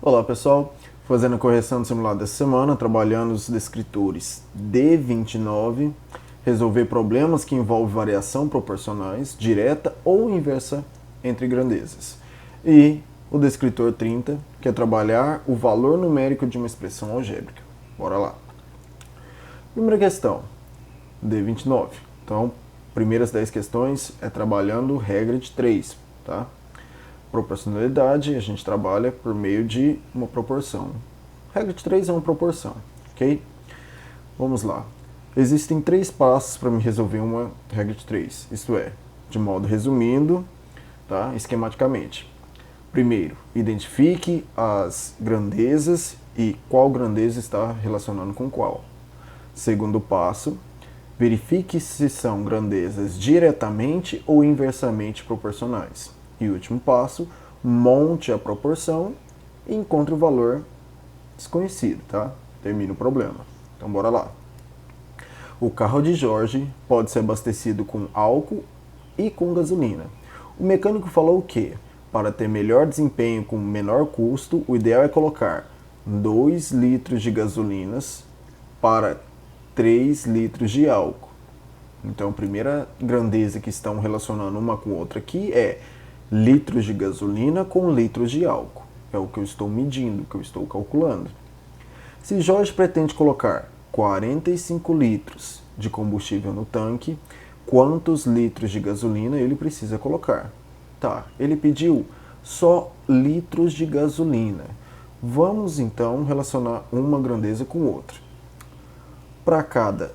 Olá pessoal, fazendo a correção do simulado dessa semana, trabalhando os descritores D29, resolver problemas que envolvem variação proporcionais, direta ou inversa entre grandezas. E o descritor 30, que é trabalhar o valor numérico de uma expressão algébrica. Bora lá. Primeira questão, D29. Então, primeiras 10 questões é trabalhando regra de 3, tá? Proporcionalidade, a gente trabalha por meio de uma proporção. Regra de 3 é uma proporção, ok? Vamos lá. Existem 3 passos para me resolver uma regra de 3, isto é, de modo resumindo, tá? Esquematicamente. Primeiro, identifique as grandezas e qual grandeza está relacionando com qual. Segundo passo, verifique se são grandezas diretamente ou inversamente proporcionais. E último passo, monte a proporção e encontre o valor desconhecido, tá? Termina o problema. Então bora lá. O carro de Jorge pode ser abastecido com álcool e com gasolina. O mecânico falou o quê? Para ter melhor desempenho com menor custo, o ideal é colocar 2 litros de gasolinas para 3 litros de álcool. Então a primeira grandeza que estão relacionando uma com outra aqui é litros de gasolina com litros de álcool. É o que eu estou medindo, o que eu estou calculando. Se Jorge pretende colocar 45 litros de combustível no tanque, quantos litros de gasolina ele precisa colocar? Tá, ele pediu só litros de gasolina. Vamos então relacionar uma grandeza com outra. Para cada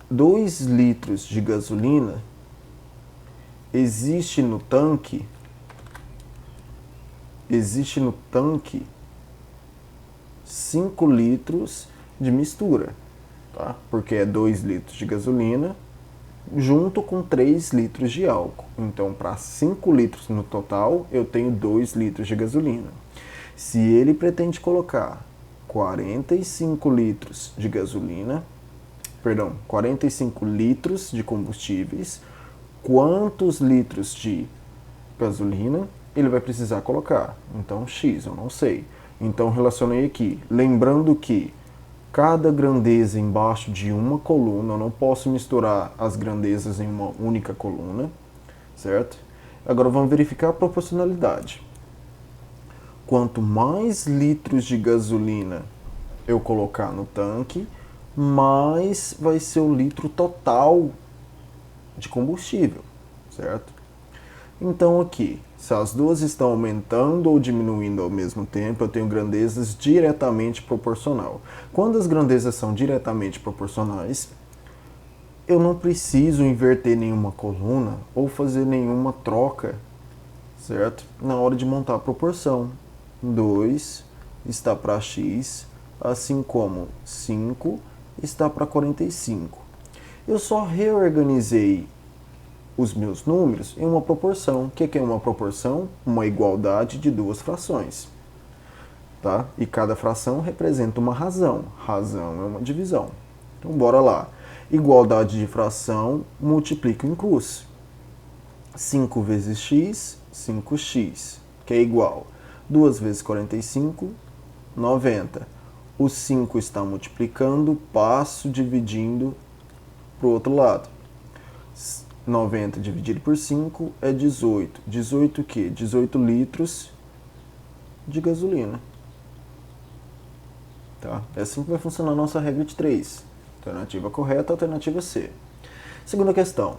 2 litros de gasolina, existe no tanque 5 litros de mistura, tá? Porque é 2 litros de gasolina junto com 3 litros de álcool. Então, para 5 litros no total, eu tenho 2 litros de gasolina. Se ele pretende colocar 45 litros de gasolina, 45 litros de combustíveis, quantos litros de gasolina ele vai precisar colocar? Então, X, eu não sei. Então, relacionei aqui. Lembrando que cada grandeza embaixo de uma coluna, eu não posso misturar as grandezas em uma única coluna, certo? Agora vamos verificar a proporcionalidade. Quanto mais litros de gasolina eu colocar no tanque, mais vai ser o litro total de combustível, certo? Então aqui, se as duas estão aumentando ou diminuindo ao mesmo tempo, eu tenho grandezas diretamente proporcional. Quando as grandezas são diretamente proporcionais, eu não preciso inverter nenhuma coluna ou fazer nenhuma troca, certo? Na hora de montar a proporção. 2 está para x, assim como 5 está para 45. Eu só reorganizei os meus números em uma proporção. O que é uma proporção? Uma igualdade de duas frações. Tá? E cada fração representa uma razão. Razão é uma divisão. Então, bora lá. Igualdade de fração, multiplico em cruz. 5 vezes x, 5x, que é igual. 2 vezes 45, 90. O 5 está multiplicando, passo dividindo para o outro lado. 90 dividido por 5 é 18. 18 o quê? 18 litros de gasolina. Tá? É assim que vai funcionar a nossa regra de 3. Alternativa correta, alternativa C. Segunda questão.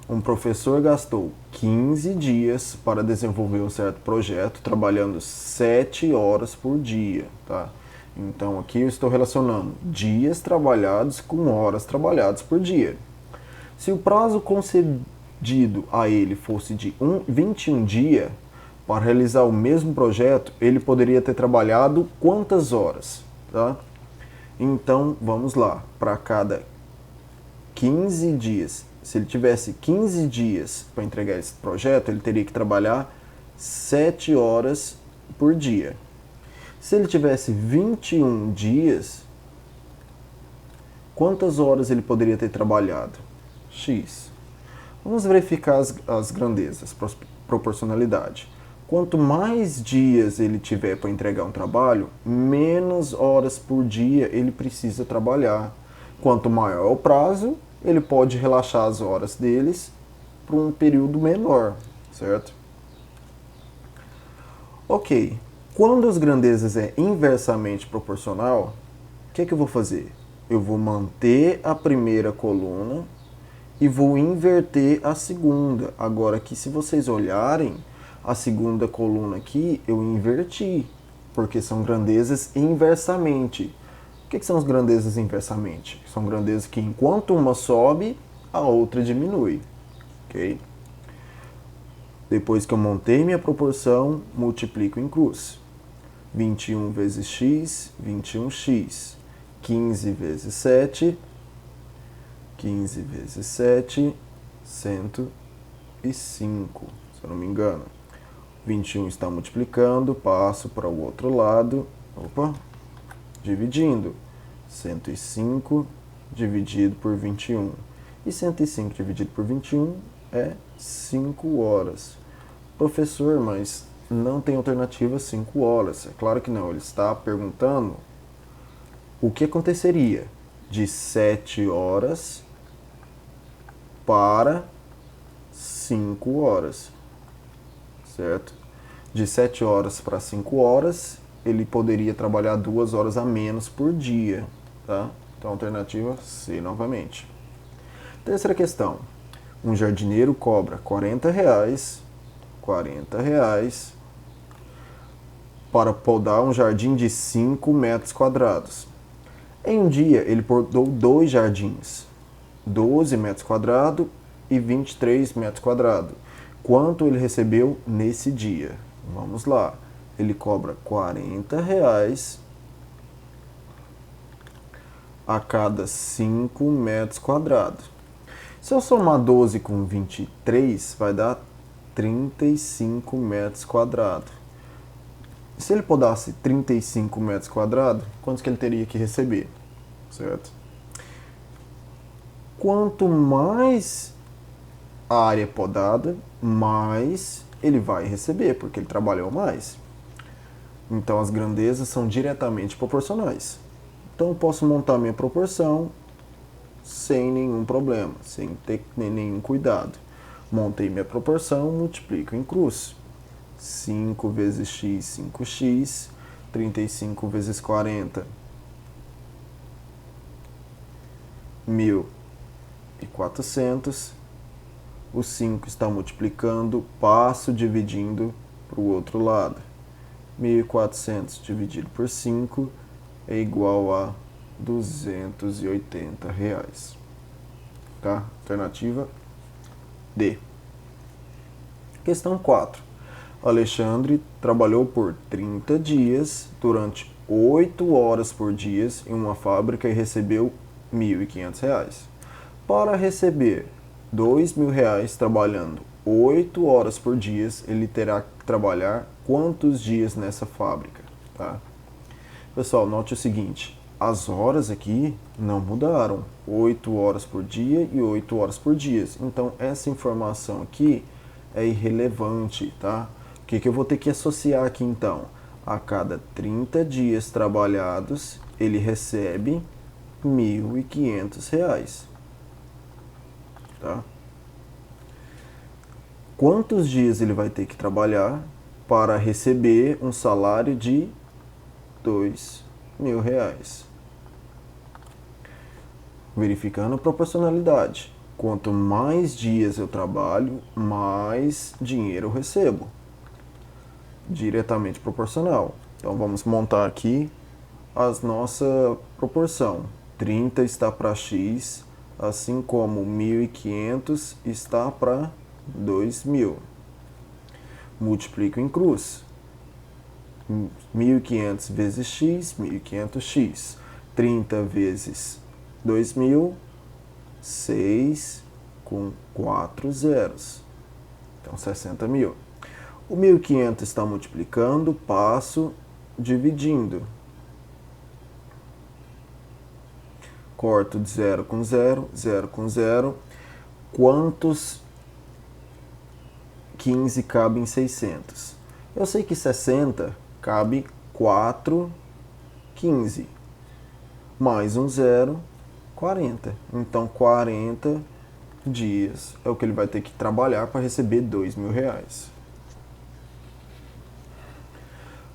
Um professor gastou 15 dias para desenvolver um certo projeto, trabalhando 7 horas por dia. Tá? Então aqui eu estou relacionando dias trabalhados com horas trabalhadas por dia. Se o prazo concedido a ele fosse de 21 dias, para realizar o mesmo projeto, ele poderia ter trabalhado quantas horas? Tá? Então, vamos lá. Para cada 15 dias, se ele tivesse 15 dias para entregar esse projeto, ele teria que trabalhar 7 horas por dia. Se ele tivesse 21 dias, quantas horas ele poderia ter trabalhado? X. Vamos verificar as grandezas, proporcionalidade. Quanto mais dias ele tiver para entregar um trabalho, menos horas por dia ele precisa trabalhar. Quanto maior o prazo, ele pode relaxar as horas deles por um período menor, certo? Ok, quando as grandezas é inversamente proporcional, o que eu vou fazer? Eu vou manter a primeira coluna e vou inverter a segunda. Agora aqui, se vocês olharem, a segunda coluna aqui eu inverti, porque são grandezas inversamente. O que são as grandezas inversamente? São grandezas que enquanto uma sobe, a outra diminui. Ok? Depois que eu montei minha proporção, multiplico em cruz. 21 vezes x, 21x. 15 vezes 7, 15 vezes 7, 105, se eu não me engano. 21 está multiplicando, passo para o outro lado, dividindo. 105 dividido por 21. E 105 dividido por 21 é 5 horas. Professor, mas não tem alternativa 5 horas. É claro que não, ele está perguntando o que aconteceria de 7 horas para 5 horas, certo? De 7 horas para 5 horas, ele poderia trabalhar 2 horas a menos por dia, tá? Então, alternativa C novamente. Terceira questão. Um jardineiro cobra R$ 40 para podar um jardim de 5 metros quadrados. Em um dia, ele podou 2 jardins, 12 metros quadrados e 23 metros quadrados. Quanto ele recebeu nesse dia? Vamos lá. Ele cobra R$ 40 a cada 5 metros quadrados. Se eu somar 12 com 23, vai dar 35 metros quadrados. Se ele podasse 35 metros quadrados, quantos que ele teria que receber? Certo? Quanto mais a área podada, mais ele vai receber, porque ele trabalhou mais. Então as grandezas são diretamente proporcionais. Então eu posso montar minha proporção sem nenhum problema, sem ter nenhum cuidado. Montei minha proporção, multiplico em cruz. 5 vezes x, 5x. 35 vezes 40, 1.400. O 5 está multiplicando, passo dividindo para o outro lado. 1.400 dividido por 5 é igual a R$ 280. Tá? Alternativa D. Questão 4. Alexandre trabalhou por 30 dias durante 8 horas por dia em uma fábrica e recebeu R$ 1.500. Para receber R$ 2.000 trabalhando 8 horas por dia, ele terá que trabalhar quantos dias nessa fábrica? Tá? Pessoal, note o seguinte, as horas aqui não mudaram, 8 horas por dia e 8 horas por dia. Então, essa informação aqui é irrelevante, tá? O que eu vou ter que associar aqui, então? A cada 30 dias trabalhados, ele recebe R$ 1.500, tá? Quantos dias ele vai ter que trabalhar para receber um salário de R$ 2.000? Verificando a proporcionalidade. Quanto mais dias eu trabalho, mais dinheiro eu recebo. Diretamente proporcional. Então vamos montar aqui a nossa proporção. 30 está para x, assim como 1.500 está para 2.000. Multiplico em cruz. 1.500 vezes x, 1.500x. 30 vezes 2.000, 6 com 4 zeros. Então, 60.000. O 1.500 está multiplicando, passo dividindo. Corto de 0 com 0, 0 com 0. Quantos 15 cabem em 600? Eu sei que 60 cabe 4,15. Mais um zero, 40. Então, 40 dias é o que ele vai ter que trabalhar para receber R$ 2.000.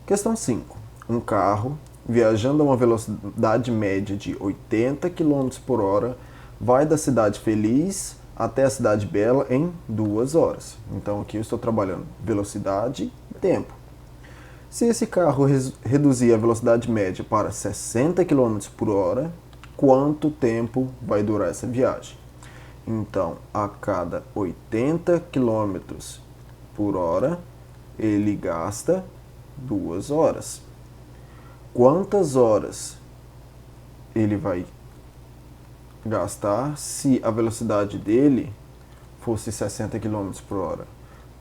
Questão 5. Um carro, viajando a uma velocidade média de 80 km por hora, vai da cidade Feliz até a cidade Bela em 2 horas. Então aqui eu estou trabalhando velocidade e tempo. Se esse carro reduzir a velocidade média para 60 km por hora, quanto tempo vai durar essa viagem? Então, a cada 80 km por hora, ele gasta 2 horas. Quantas horas ele vai gastar se a velocidade dele fosse 60 km por hora?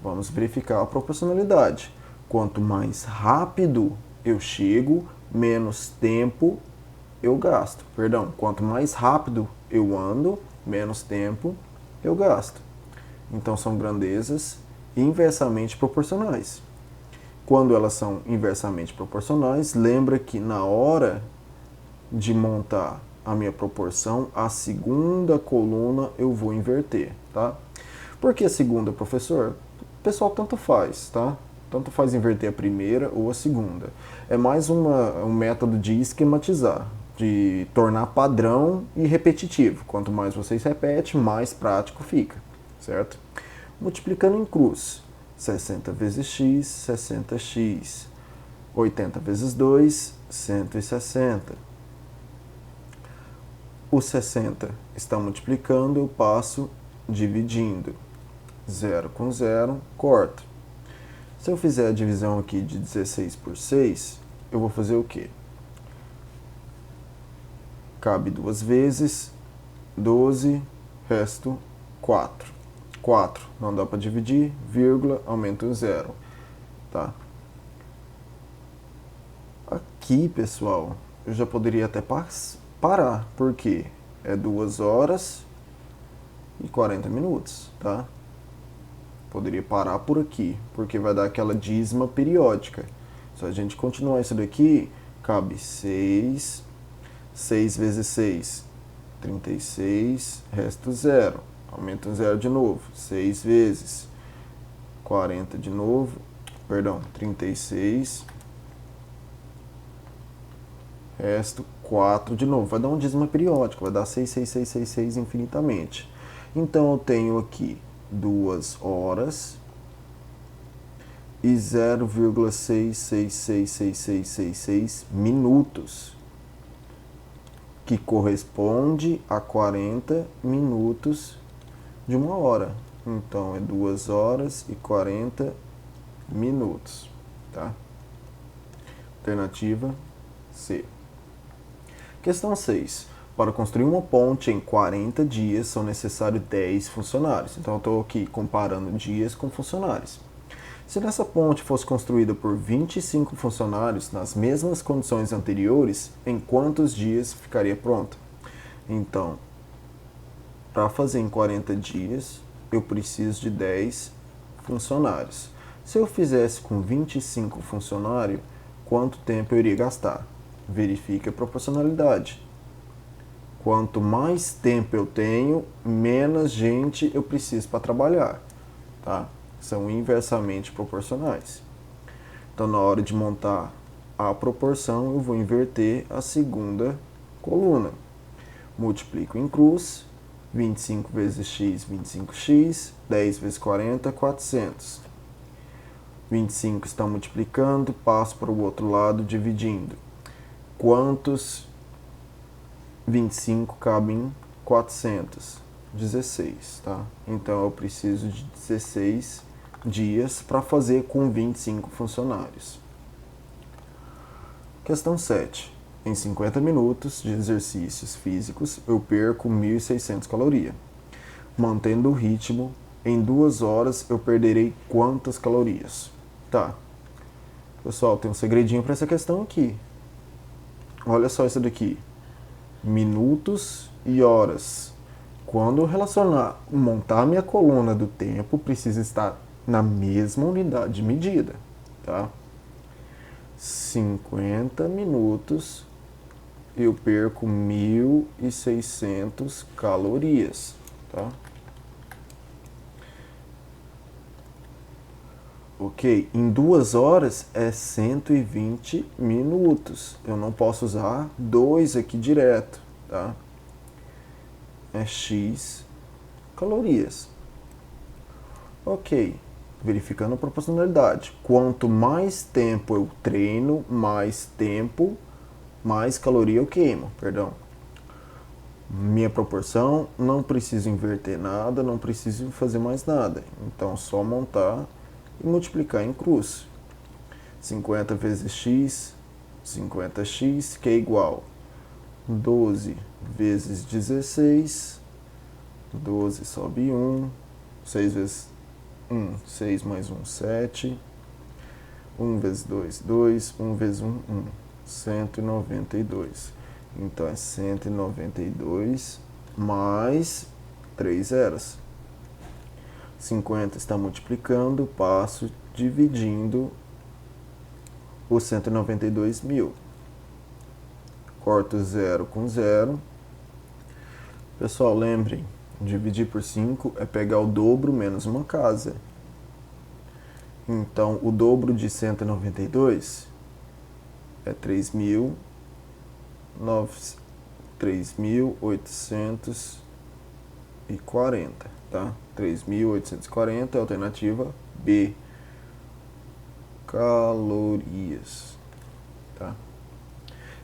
Vamos verificar a proporcionalidade. Quanto mais rápido eu chego, menos tempo eu gasto. Perdão, quanto mais rápido eu ando, menos tempo eu gasto. Então são grandezas inversamente proporcionais. Quando elas são inversamente proporcionais, lembra que na hora de montar a minha proporção, a segunda coluna eu vou inverter, tá? Por que a segunda, professor? O pessoal tanto faz, tá? Tanto faz inverter a primeira ou a segunda. É mais um método de esquematizar, de tornar padrão e repetitivo. Quanto mais vocês repetem, mais prático fica, certo? Multiplicando em cruz. 60 vezes x, 60x. 80 vezes 2, 160. O 60 está multiplicando, eu passo dividindo. 0 com 0, corto. Se eu fizer a divisão aqui de 16 por 6, eu vou fazer o quê? Cabe 2 vezes, 12, resto 4. 4 não dá para dividir, vírgula, aumenta um 0. Tá? Aqui, pessoal, eu já poderia até parar, porque é 2 horas e 40 minutos, tá? Poderia parar por aqui, porque vai dar aquela dízima periódica. Se a gente continuar isso daqui, cabe 6, 6 vezes 6, 36, resto 0. Aumenta um 0 de novo, 6 vezes 40 de novo, perdão, 36, resto 4 de novo. Vai dar um dízima periódico, vai dar 6, 6, 6, 6, 6 infinitamente. Então eu tenho aqui 2 horas e 0,6666666 minutos, que corresponde a 40 minutos de 1 hora. Então é 2 horas e 40 minutos, tá? Alternativa C. Questão 6. Para construir uma ponte em 40 dias são necessários 10 funcionários. Então eu estou aqui comparando dias com funcionários. Se nessa ponte fosse construída por 25 funcionários nas mesmas condições anteriores, em quantos dias ficaria pronta? Então, para fazer em 40 dias, eu preciso de 10 funcionários. Se eu fizesse com 25 funcionários, quanto tempo eu iria gastar? Verifique a proporcionalidade. Quanto mais tempo eu tenho, menos gente eu preciso para trabalhar, tá? São inversamente proporcionais. Então, na hora de montar a proporção, eu vou inverter a segunda coluna. Multiplico em cruz, 25 vezes x, 25x, 10 vezes 40, 400. 25 está multiplicando, passo para o outro lado dividindo. Quantos 25 cabem em 400? 16, tá? Então eu preciso de 16 dias para fazer com 25 funcionários. Questão 7. Em 50 minutos de exercícios físicos, eu perco 1.600 calorias. Mantendo o ritmo, em 2 horas eu perderei quantas calorias? Tá. Pessoal, tem um segredinho para essa questão aqui. Olha só isso daqui. Minutos e horas. Quando eu relacionar, montar minha coluna do tempo, precisa estar na mesma unidade de medida, tá? 50 minutos eu perco 1.600 calorias, tá? Ok, em 2 horas é 120 minutos. Eu não posso usar 2 aqui direto, tá? É X calorias. Ok, verificando a proporcionalidade. Quanto mais tempo eu treino, mais caloria eu queimo, perdão. Minha proporção, não preciso inverter nada, não preciso fazer mais nada. Então, só montar e multiplicar em cruz. 50 vezes x, 50x, que é igual 12 vezes 16, 12 sobe 1, 6 vezes 1, 6 mais 1, 7, 1 vezes 2, 2, 1 vezes 1, 1, 192. Então é 192 mais 3 zeros. 50 está multiplicando, passo dividindo os 192 mil. Corto 0 com 0. Pessoal, lembrem, dividir por 5 é pegar o dobro menos uma casa. Então, o dobro de 192 é 3.840, tá? 3.840 é a alternativa B. Calorias, tá?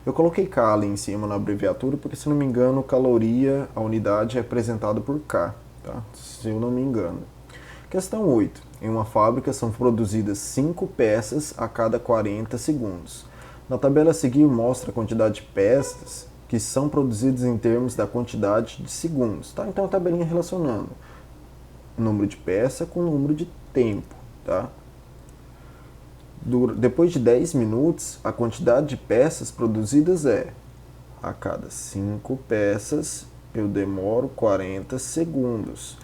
Eu coloquei K ali em cima na abreviatura porque, se não me engano, caloria, a unidade é representada por K, tá? Se eu não me engano. Questão 8. Em uma fábrica são produzidas 5 peças a cada 40 segundos. Na tabela a seguir mostra a quantidade de peças que são produzidas em termos da quantidade de segundos, tá? Então a tabelinha relacionando o número de peça com o número de tempo, tá? Depois de 10 minutos, a quantidade de peças produzidas é: a cada 5 peças eu demoro 40 segundos.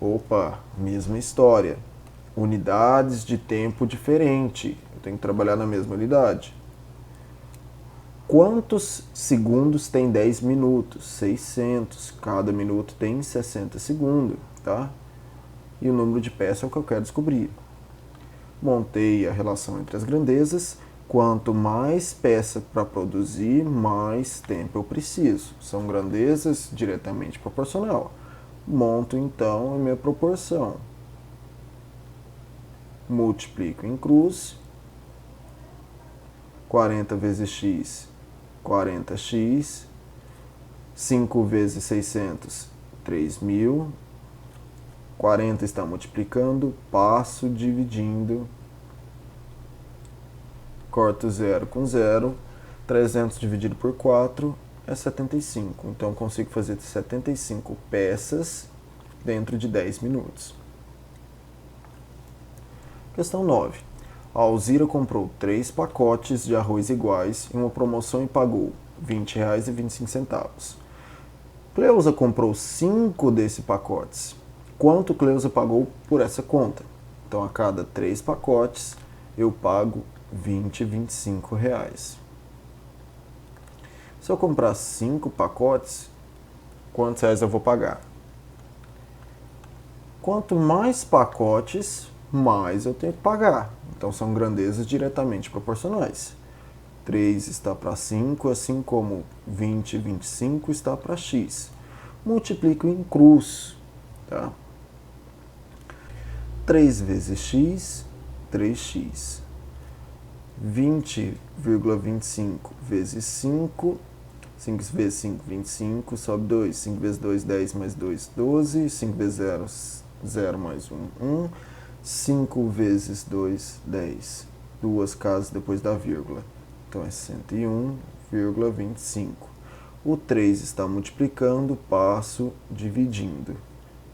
Opa, mesma história. Unidades de tempo diferente. Eu tenho que trabalhar na mesma unidade. Quantos segundos tem 10 minutos? 600. Cada minuto tem 60 segundos, tá? E o número de peças é o que eu quero descobrir. Montei a relação entre as grandezas. Quanto mais peça para produzir, mais tempo eu preciso. São grandezas diretamente proporcional. Monto então a minha proporção. Multiplico em cruz. 40 vezes x, 40x. 5 vezes 600, 3.000. 40 está multiplicando, passo dividindo, corto 0 com 0, 300 dividido por 4 é 75. Então consigo fazer 75 peças dentro de 10 minutos. Questão 9. A Alzira comprou 3 pacotes de arroz iguais em uma promoção e pagou R$ 20,25. Cleusa comprou 5 desses pacotes. Quanto Cleusa pagou por essa conta? Então, a cada 3 pacotes, eu pago R$ 25. Se eu comprar 5 pacotes, quantos reais eu vou pagar? Quanto mais pacotes, mais eu tenho que pagar. Então, são grandezas diretamente proporcionais. 3 está para 5, assim como 20 e 25 está para x. Multiplico em cruz, tá? 3 vezes x, 3x. 20,25 vezes 5, 5 vezes 5, 25, sobe 2. 5 vezes 2, 10 mais 2, 12. 5 vezes 0, 0 mais 1, 1. 5 vezes 2, 10. 2 casas depois da vírgula. Então é 101,25. O 3 está multiplicando, passo dividindo.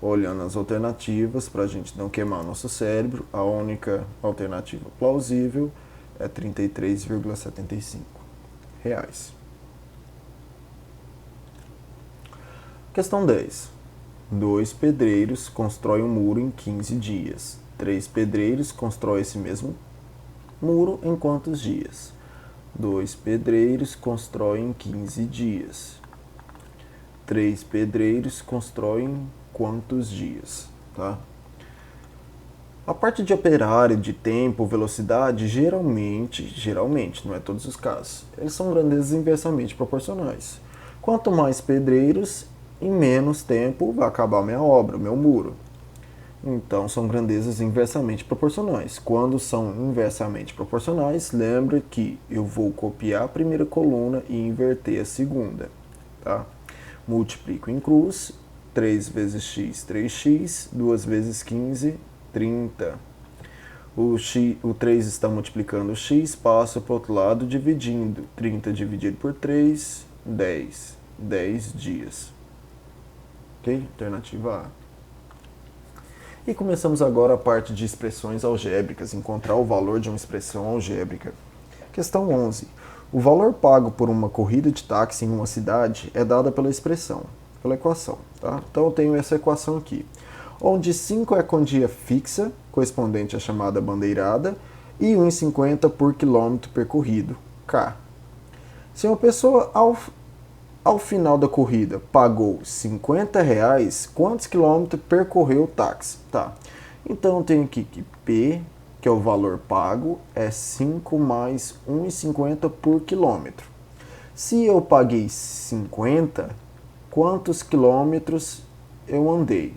Olhando as alternativas, para a gente não queimar nosso cérebro, a única alternativa plausível é R$ 33,75. Questão 10. 2 pedreiros constroem um muro em 15 dias. 3 pedreiros constroem esse mesmo Muro em quantos dias? 2 pedreiros constroem em 15 dias. 3 pedreiros constroem quantos dias? Tá? A parte de operário, de tempo, velocidade, geralmente, não é todos os casos, eles são grandezas inversamente proporcionais. Quanto mais pedreiros, em menos tempo vai acabar a minha obra, o meu muro. Então, são grandezas inversamente proporcionais. Quando são inversamente proporcionais, lembra que eu vou copiar a primeira coluna e inverter a segunda. Tá? Multiplico em cruz, 3 vezes x, 3x, 2 vezes 15, 30. O 3 está multiplicando o x, passa para o outro lado dividindo. 30 dividido por 3, 10. 10 dias. Ok? Alternativa A. E começamos agora a parte de expressões algébricas, encontrar o valor de uma expressão algébrica. Questão 11. O valor pago por uma corrida de táxi em uma cidade é dada pela equação. Tá? Então eu tenho essa equação aqui, onde 5 é a quantia fixa, correspondente à chamada bandeirada, e 1,50 por quilômetro percorrido, K. Se uma pessoa, ao final da corrida, pagou R$50, quantos quilômetros percorreu o táxi? Tá. Então eu tenho aqui que P, que é o valor pago, é 5 mais 1,50 por quilômetro. Se eu paguei 50, quantos quilômetros eu andei?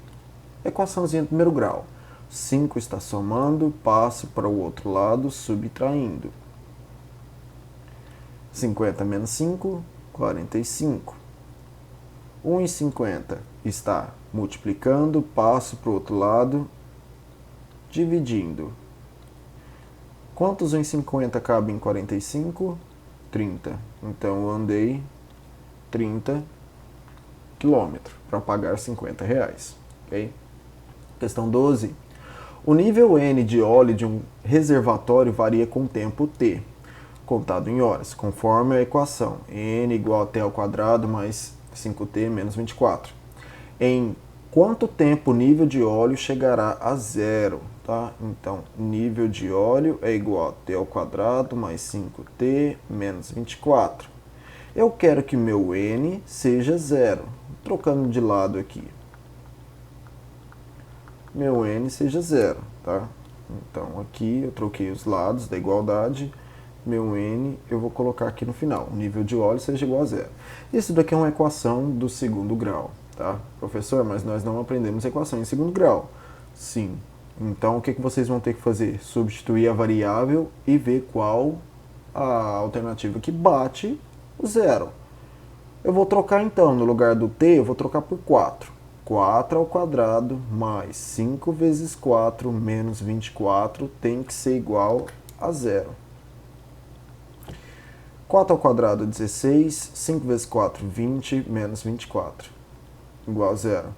Equaçãozinha de primeiro grau. 5 está somando, passo para o outro lado, subtraindo. 50 menos 5, 45. 1,50 está multiplicando, passo para o outro lado, dividindo. Quantos 1,50 cabem em 45? 30. Então eu andei 30 quilômetros para pagar R$50. Okay? Questão 12. O nível N de óleo de um reservatório varia com o tempo T, contado em horas, conforme a equação. N igual a T ao quadrado mais 5T menos 24. Em quanto tempo o nível de óleo chegará a zero? Tá? Então, nível de óleo é igual a T ao quadrado mais 5T menos 24. Eu quero que meu N seja zero. Trocando de lado aqui. Meu N seja zero. Tá? Então, aqui eu troquei os lados da igualdade. Meu N eu vou colocar aqui no final. O nível de óleo seja igual a zero. Isso daqui é uma equação do segundo grau. Tá? Professor, mas nós não aprendemos equação em segundo grau. Sim. Então, o que vocês vão ter que fazer? Substituir a variável e ver qual a alternativa que bate o zero. Eu vou trocar, então, no lugar do t, eu vou trocar por 4. 4 ao quadrado mais 5 vezes 4 menos 24 tem que ser igual a zero. 4 ao quadrado é 16, 5 vezes 4, 20, menos 24, igual a zero.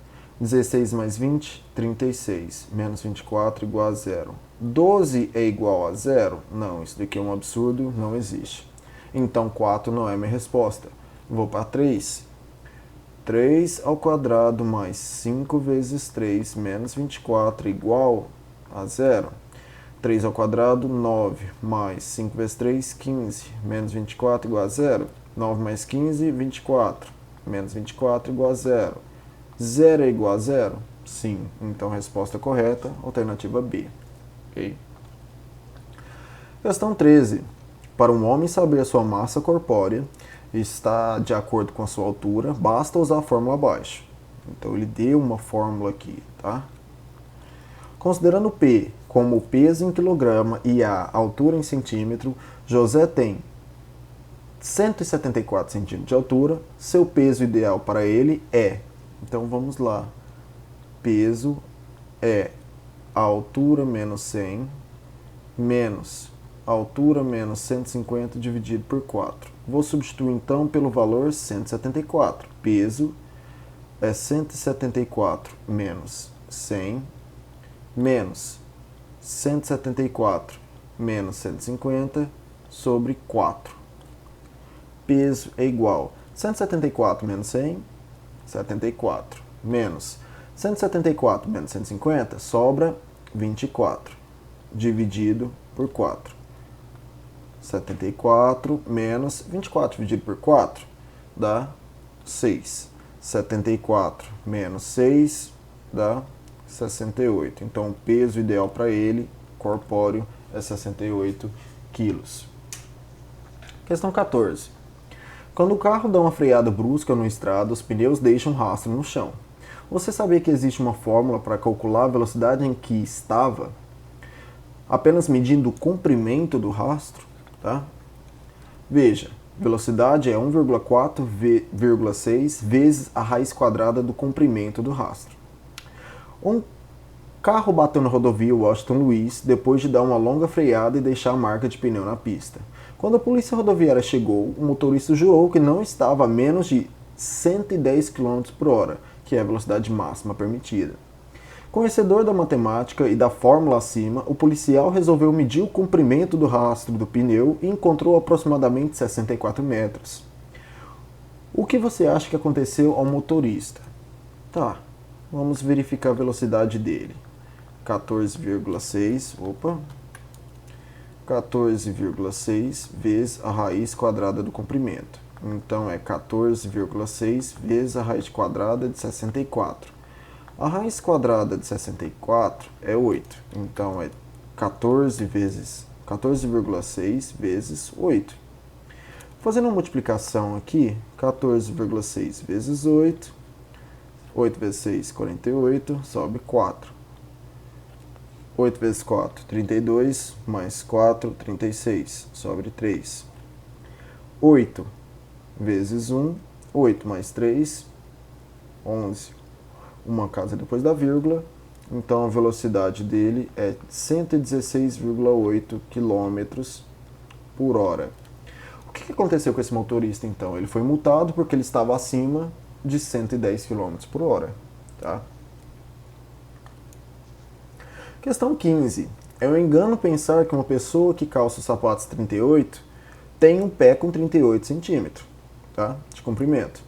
16 mais 20, 36, menos 24 igual a zero. 12 é igual a zero? Não, isso daqui é um absurdo, não existe. Então 4 não é minha resposta. Vou para 3. 3 ao quadrado mais 5 vezes 3 menos 24 igual a zero. 3 ao quadrado, 9, mais 5 vezes 3, 15, menos 24 igual a zero. 9 mais 15, 24, menos 24 igual a zero. 0 é igual a zero? Sim. Então, resposta correta, alternativa B. Okay? Questão 13. Para um homem saber a sua massa corpórea está de acordo com a sua altura, basta usar a fórmula abaixo. Então, ele deu uma fórmula aqui, tá? Considerando P como o peso em quilograma e a altura em centímetro, José tem 174 centímetros de altura. Seu peso ideal para ele é... Então vamos lá. Peso é a altura menos 100 menos a altura menos 150 dividido por 4. Vou substituir então pelo valor 174. Peso é 174 menos 100 menos 174 menos 150 sobre 4. Peso é igual a 174 menos 100, 74, menos 174 menos 150, sobra 24, dividido por 4. 74 menos 24 dividido por 4 dá 6. 74 menos 6 dá 68. Então, o peso ideal para ele, corpóreo, é 68 quilos. Questão 14. Quando o carro dá uma freada brusca no estrada, os pneus deixam rastro no chão. Você sabia que existe uma fórmula para calcular a velocidade em que estava, apenas medindo o comprimento do rastro? Tá? Veja, velocidade é 1,4,6 vezes a raiz quadrada do comprimento do rastro. Um carro bateu na rodovia Washington Luiz depois de dar uma longa freada e deixar a marca de pneu na pista. Quando a polícia rodoviária chegou, o motorista jurou que não estava a menos de 110 km por hora, que é a velocidade máxima permitida. Conhecedor da matemática e da fórmula acima, o policial resolveu medir o comprimento do rastro do pneu e encontrou aproximadamente 64 metros. O que você acha que aconteceu ao motorista? Tá, vamos verificar a velocidade dele. 14,6 vezes a raiz quadrada do comprimento. Então, é 14,6 vezes a raiz quadrada de 64. A raiz quadrada de 64 é 8. Então, é 14,6 vezes 8. Fazendo uma multiplicação aqui, 14,6 vezes 8. 8 vezes 6, 48, sobe 4. 8 vezes 4, 32, mais 4, 36, sobre 3. 8 vezes 1, 8 mais 3, 11. Uma casa depois da vírgula, então a velocidade dele é 116,8 km por hora. O que aconteceu com esse motorista então? Ele foi multado porque ele estava acima de 110 km por hora. Tá? Questão 15. É um engano pensar que uma pessoa que calça os sapatos 38 tem um pé com 38 centímetros, tá? De comprimento.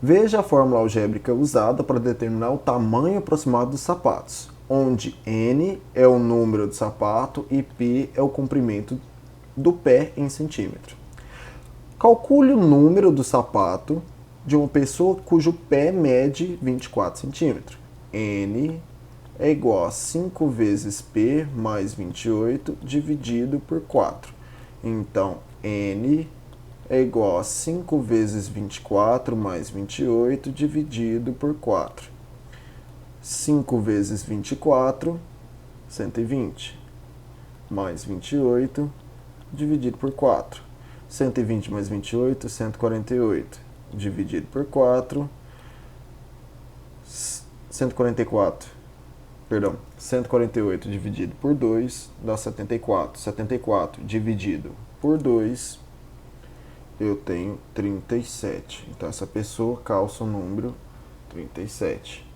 Veja a fórmula algébrica usada para determinar o tamanho aproximado dos sapatos, onde N é o número do sapato e P é o comprimento do pé em centímetro. Calcule o número do sapato de uma pessoa cujo pé mede 24 centímetros. N é igual a 5 vezes P mais 28 dividido por 4. Então, N é igual a 5 vezes 24 mais 28 dividido por 4. 5 vezes 24, 120. Mais 28 dividido por 4. 120 mais 28, 148. Dividido por 4. 148 dividido por 2 dá 74. 74 dividido por 2, eu tenho 37. Então, essa pessoa calça o número 37.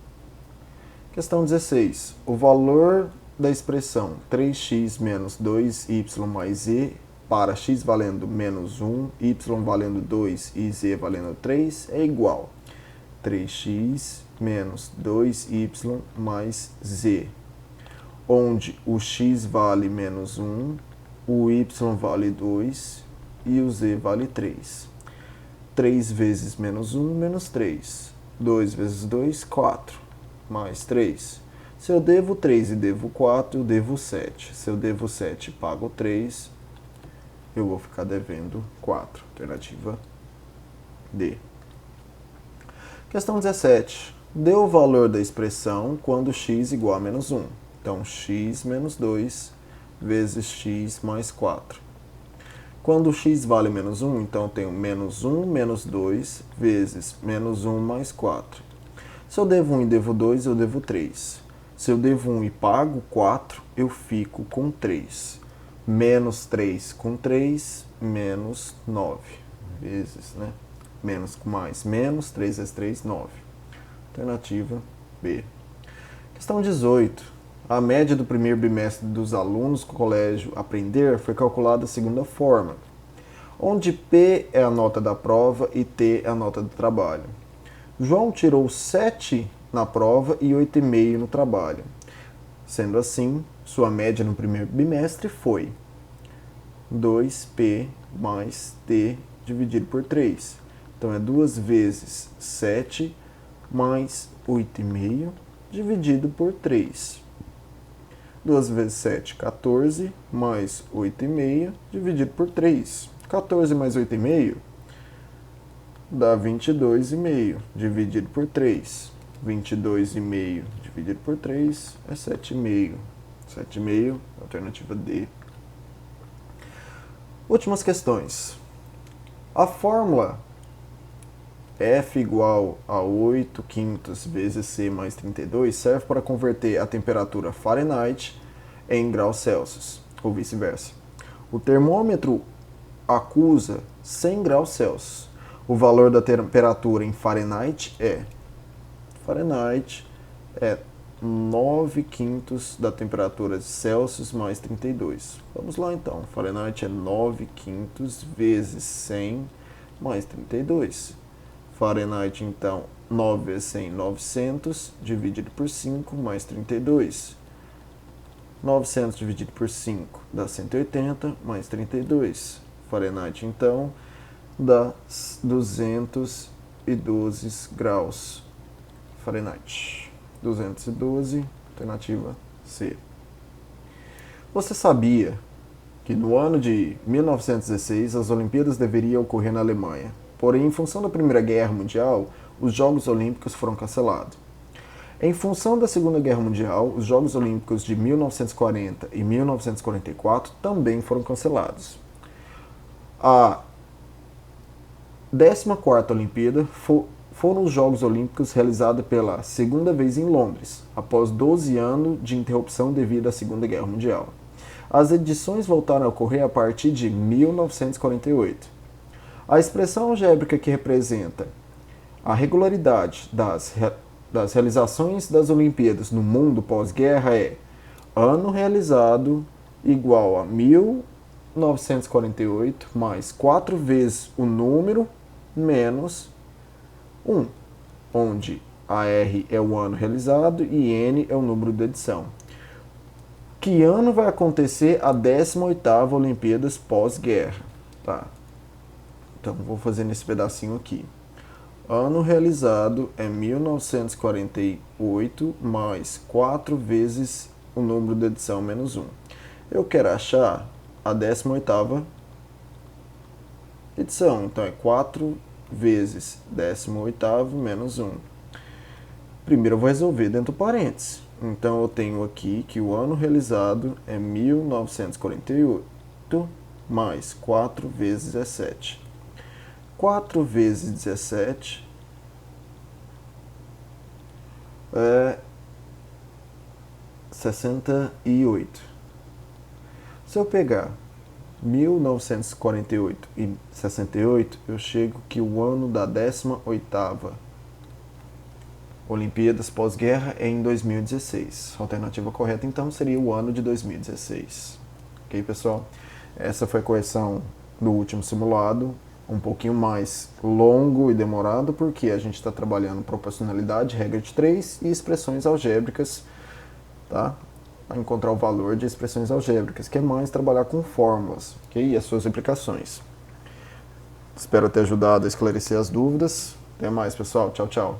Questão 16. O valor da expressão 3x menos 2y mais z para x valendo menos 1, y valendo 2 e z valendo 3 é igual a 3x menos 2y mais z, onde o x vale menos 1, o y vale 2 e o z vale 3. 3 vezes menos 1, menos 3. 2 vezes 2, 4. Mais 3. Se eu devo 3 e devo 4, eu devo 7. Se eu devo 7 e pago 3, eu vou ficar devendo 4. Alternativa D. Questão 17. Dê o valor da expressão quando x igual a menos 1. Então, x menos 2 vezes x mais 4. Quando x vale menos 1, então eu tenho menos 1 menos 2 vezes menos 1 mais 4. Se eu devo 1 e devo 2, eu devo 3. Se eu devo 1 e pago 4, eu fico com 3. Menos 3 com 3, menos 9 vezes, né? Menos com mais menos, 3 vezes 3, 9. Alternativa B. Questão 18. A média do primeiro bimestre dos alunos do colégio Aprender foi calculada da seguinte forma, onde P é a nota da prova e T é a nota do trabalho. João tirou 7 na prova e 8,5 no trabalho. Sendo assim, sua média no primeiro bimestre foi 2P mais T dividido por 3. Então, é 2 vezes 7 mais 8,5 dividido por 3. 2 vezes 7, 14, mais 8,5 dividido por 3. 14 mais 8,5 dá 22,5 dividido por 3. 22,5 dividido por 3 é 7,5. 7,5, alternativa D. Últimas questões. A fórmula F igual a 8 quintos vezes C mais 32 serve para converter a temperatura Fahrenheit em graus Celsius, ou vice-versa. O termômetro acusa 100 graus Celsius. O valor da temperatura em Fahrenheit é 9 quintos da temperatura de Celsius mais 32. Vamos lá então. Fahrenheit é 9 quintos vezes 100 mais 32. Fahrenheit, então, 9 vezes 100, 900, dividido por 5, mais 32. 900 dividido por 5 dá 180, mais 32. Fahrenheit, então, dá 212 graus Fahrenheit. 212, alternativa C. Você sabia que no ano de 1916 as Olimpíadas deveriam ocorrer na Alemanha? Porém, em função da Primeira Guerra Mundial, os Jogos Olímpicos foram cancelados. Em função da Segunda Guerra Mundial, os Jogos Olímpicos de 1940 e 1944 também foram cancelados. A 14ª Olimpíada foram os Jogos Olímpicos realizados pela segunda vez em Londres, após 12 anos de interrupção devido à Segunda Guerra Mundial. As edições voltaram a ocorrer a partir de 1948. A expressão algébrica que representa a regularidade das realizações das Olimpíadas no mundo pós-guerra é ano realizado igual a 1948 mais 4 vezes o número menos 1, onde a R é o ano realizado e N é o número de edição. Que ano vai acontecer a 18ª Olimpíadas pós-guerra? Tá. Então, vou fazer nesse pedacinho aqui. Ano realizado é 1948 mais 4 vezes o número de edição menos 1. Eu quero achar a 18ª edição. Então, é 4 vezes 18º menos 1. Primeiro eu vou resolver dentro do parênteses. Então, eu tenho aqui que o ano realizado é 1948 mais 4 vezes 17. 4 vezes 17 é 68. Se eu pegar 1948 e 68, eu chego que o ano da 18ª Olimpíadas pós-guerra é em 2016. A alternativa correta, então, seria o ano de 2016. Ok, pessoal? Essa foi a correção do último simulado. Um pouquinho mais longo e demorado, porque a gente está trabalhando proporcionalidade, regra de 3 e expressões algébricas, tá? Para encontrar o valor de expressões algébricas, que é mais trabalhar com fórmulas, ok? E as suas aplicações. Espero ter ajudado a esclarecer as dúvidas. Até mais, pessoal. Tchau, tchau.